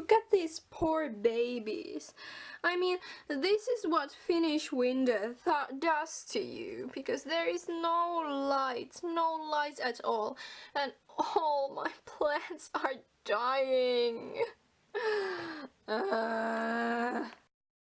look at these poor babies. I mean, this is what Finnish winter does to you, because there is no light at all, and all my plants are dying.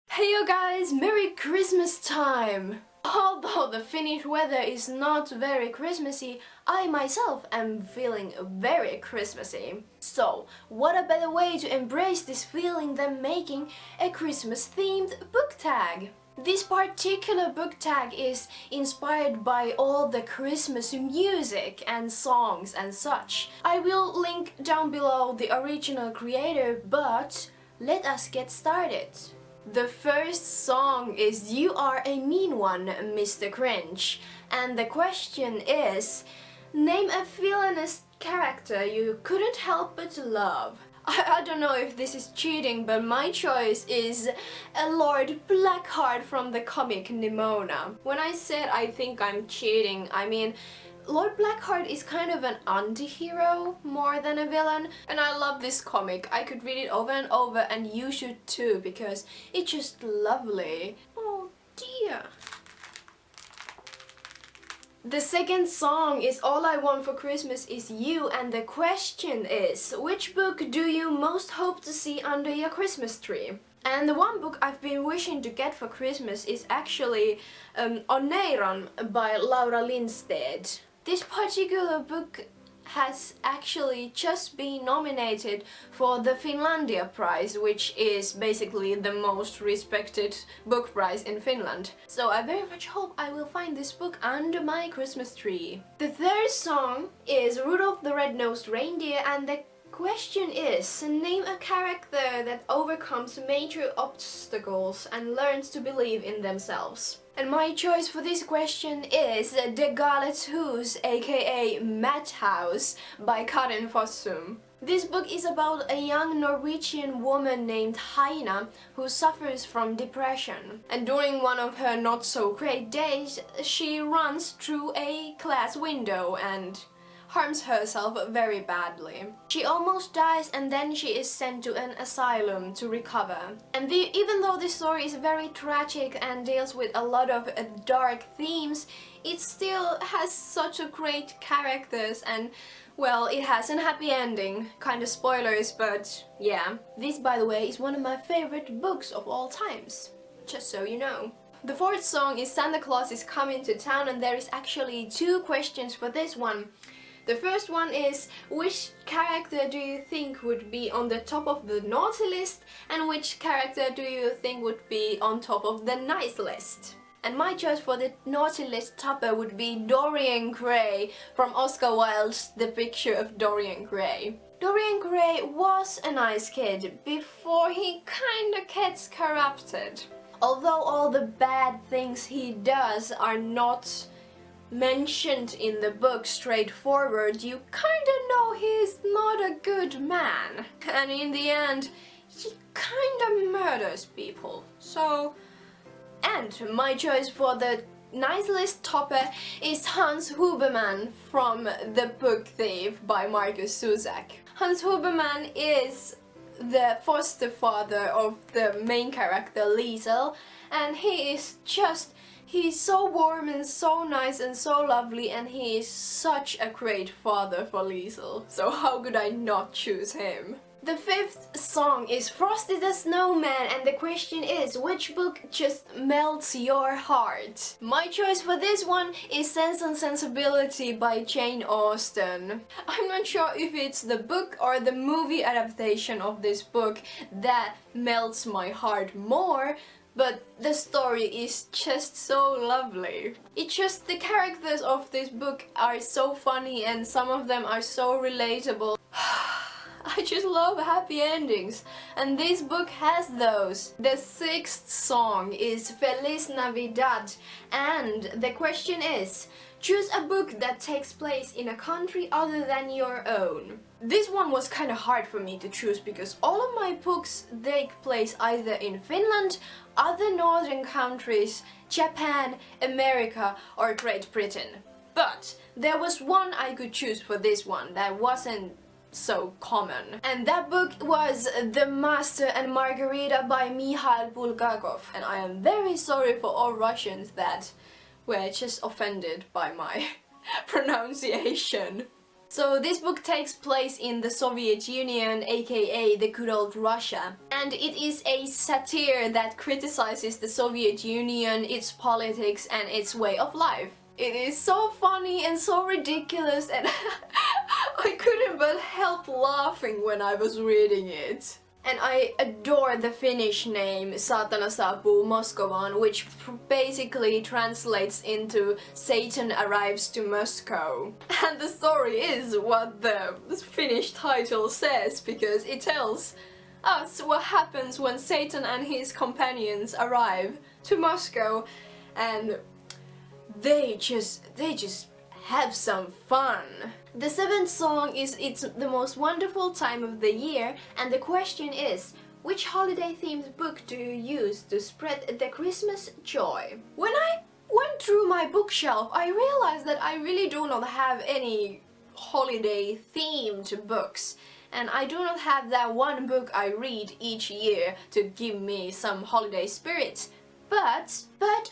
Hey you guys, Merry Christmas time! Although the Finnish weather is not very Christmassy, I myself am feeling very Christmassy. So, what a better way to embrace this feeling than making a Christmas-themed book tag? This particular book tag is inspired by all the Christmas music and songs and such. I will link down below the original creator, but let us get started. The first song is You Are a Mean One, Mr. Cringe. And the question is, name a villainous character you couldn't help but love. I don't know if this is cheating, but my choice is Lord Blackheart from the comic Nimona. When I said I think I'm cheating, I mean Lord Blackheart is kind of an anti-hero more than a villain, and I love this comic. I could read it over and over, and you should too, because it's just lovely. Oh dear. The second song is All I Want for Christmas Is You, and the question is, which book do you most hope to see under your Christmas tree? And the one book I've been wishing to get for Christmas is actually Oneiron by Laura Lindstedt. This particular book has actually just been nominated for the Finlandia Prize, which is basically the most respected book prize in Finland. So I very much hope I will find this book under my Christmas tree. The third song is Rudolph the Red-Nosed Reindeer, and the question is, name a character that overcomes major obstacles and learns to believe in themselves. And my choice for this question is De Galets Hus, aka Madhouse, by Karen Fossum. This book is about a young Norwegian woman named Heina who suffers from depression. And during one of her not so great days, she runs through a glass window and harms herself very badly. She almost dies, and then she is sent to an asylum to recover. And even though this story is very tragic and deals with a lot of dark themes, it still has such a great characters, and well, it has a happy ending. Kinda spoilers, but yeah. This, by the way, is one of my favorite books of all times. Just so you know. The fourth song is Santa Claus is Coming to Town, and there is actually two questions for this one. The first one is, which character do you think would be on the top of the naughty list, and which character do you think would be on top of the nice list? And my choice for the naughty list topper would be Dorian Gray from Oscar Wilde's The Picture of Dorian Gray. Dorian Gray was a nice kid before he kinda gets corrupted. Although all the bad things he does are not mentioned in the book straightforward, you kinda know he's not a good man. And in the end, he kinda murders people. So, and my choice for the nice list topper is Hans Huberman from The Book Thief by Markus Zusak. Hans Huberman is the foster father of the main character Liesel, and he's so warm and so nice and so lovely, and he is such a great father for Liesel. So how could I not choose him? The fifth song is Frosty the Snowman, and the question is, which book just melts your heart? My choice for this one is Sense and Sensibility by Jane Austen. I'm not sure if it's the book or the movie adaptation of this book that melts my heart more, but the story is just so lovely. It's just the characters of this book are so funny, and some of them are so relatable. I just love happy endings, and this book has those. The sixth song is Feliz Navidad, and the question is, choose a book that takes place in a country other than your own. This one was kind of hard for me to choose because all of my books take place either in Finland, other northern countries, Japan, America, or Great Britain. But there was one I could choose for this one that wasn't so common. And that book was The Master and Margarita by Mikhail Bulgakov. And I am very sorry for all Russians that were just offended by my pronunciation. So this book takes place in the Soviet Union, aka the good old Russia. And it is a satire that criticizes the Soviet Union, its politics and its way of life. It is so funny and so ridiculous, and I couldn't but help laughing when I was reading it. And I adore the Finnish name Saatana saapuu Moskovaan, which basically translates into Satan arrives to Moscow. And the story is what the Finnish title says, because it tells us what happens when Satan and his companions arrive to Moscow, and they just have some fun. The seventh song is It's the Most Wonderful Time of the Year, and the question is, which holiday themed book do you use to spread the Christmas joy? When I went through my bookshelf, I realized that I really do not have any holiday themed books. And I do not have that one book I read each year to give me some holiday spirit. But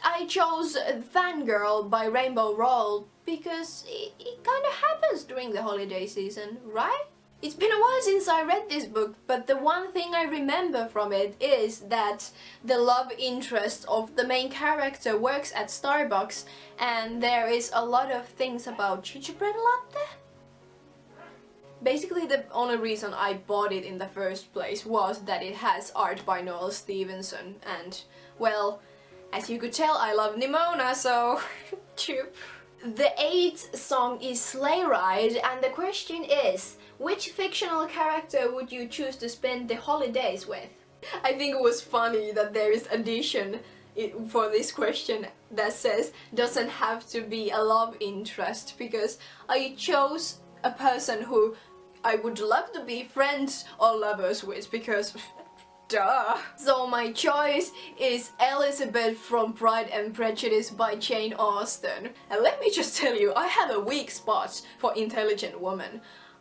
I chose Fangirl by Rainbow Rowell because it kind of happens during the holiday season, right? It's been a while since I read this book, but the one thing I remember from it is that the love interest of the main character works at Starbucks, and there is a lot of things about gingerbread latte. Basically, the only reason I bought it in the first place was that it has art by Noel Stevenson, and, well, as you could tell, I love Nimona, so choop. The eighth song is Sleigh Ride, and the question is, which fictional character would you choose to spend the holidays with? I think it was funny that there is addition for this question that says doesn't have to be a love interest, because I chose a person who I would love to be friends or lovers with, because duh. So my choice is Elizabeth from Pride and Prejudice by Jane Austen. And let me just tell you, I have a weak spot for intelligent women.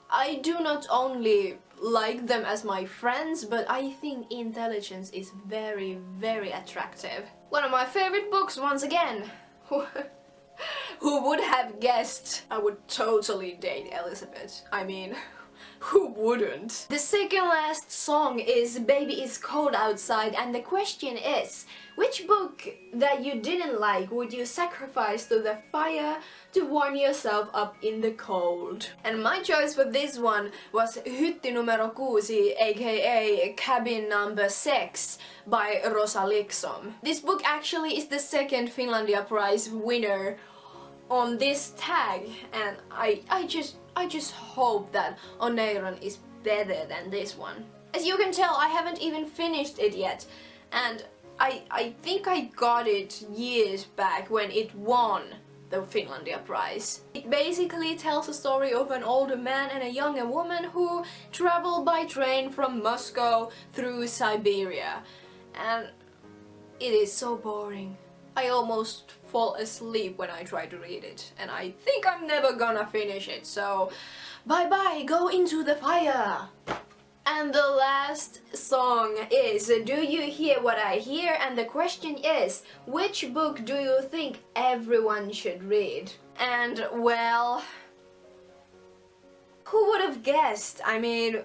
I do not only like them as my friends, but I think intelligence is very, very attractive. One of my favorite books, once again. Who would have guessed I would totally date Elizabeth? I mean, who wouldn't? The second last song is Baby It's Cold Outside, and the question is, which book that you didn't like would you sacrifice to the fire to warm yourself up in the cold? And my choice for this one was Hytti numero 6, aka Cabin number 6 by Rosa Liksom. This book actually is the second Finlandia Prize winner on this tag, and I just hope that Oneiron is better than this one. As you can tell, I haven't even finished it yet, and I think I got it years back when it won the Finlandia Prize. It basically tells a story of an older man and a younger woman who travel by train from Moscow through Siberia, and it is so boring. I almost fall asleep when I try to read it, and I think I'm never gonna finish it, so bye bye, go into the fire! And the last song is Do You Hear What I Hear? And the question is, which book do you think everyone should read? And well, who would have guessed? I mean,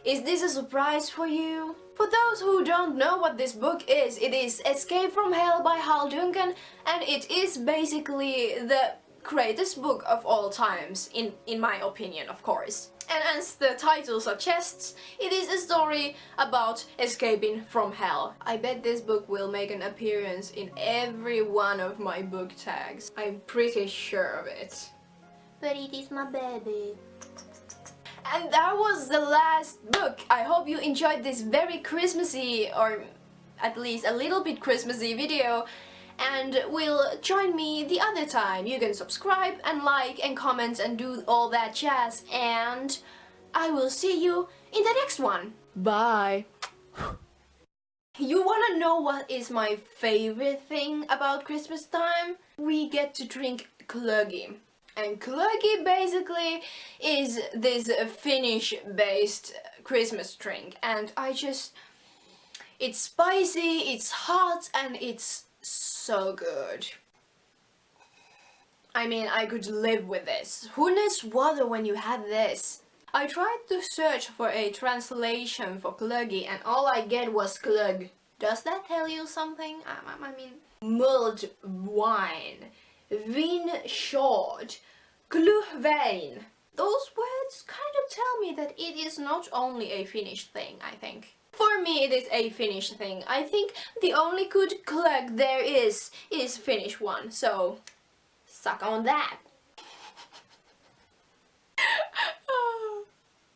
is this a surprise for you? For those who don't know what this book is, it is Escape from Hell by Hal Duncan, and it is basically the greatest book of all times, in my opinion, of course. And as the title suggests, it is a story about escaping from hell. I bet this book will make an appearance in every one of my book tags. I'm pretty sure of it. But it is my baby. And that was the last book. I hope you enjoyed this very Christmassy, or at least a little bit Christmassy video, and will join me the other time. You can subscribe and like and comment and do all that jazz, and I will see you in the next one. Bye! You wanna know what is my favorite thing about Christmas time? We get to drink glöggi. And Klögi basically is this Finnish-based Christmas drink, and it's spicy, it's hot, and it's so good. I mean, I could live with this. Who needs water when you have this? I tried to search for a translation for Klögi, and all I get was glögg. Does that tell you something? I mean, mulled wine, vin short, glühwein. Those words kind of tell me that it is not only a Finnish thing, I think. For me, it is a Finnish thing. I think the only good glögg there is Finnish one, so suck on that.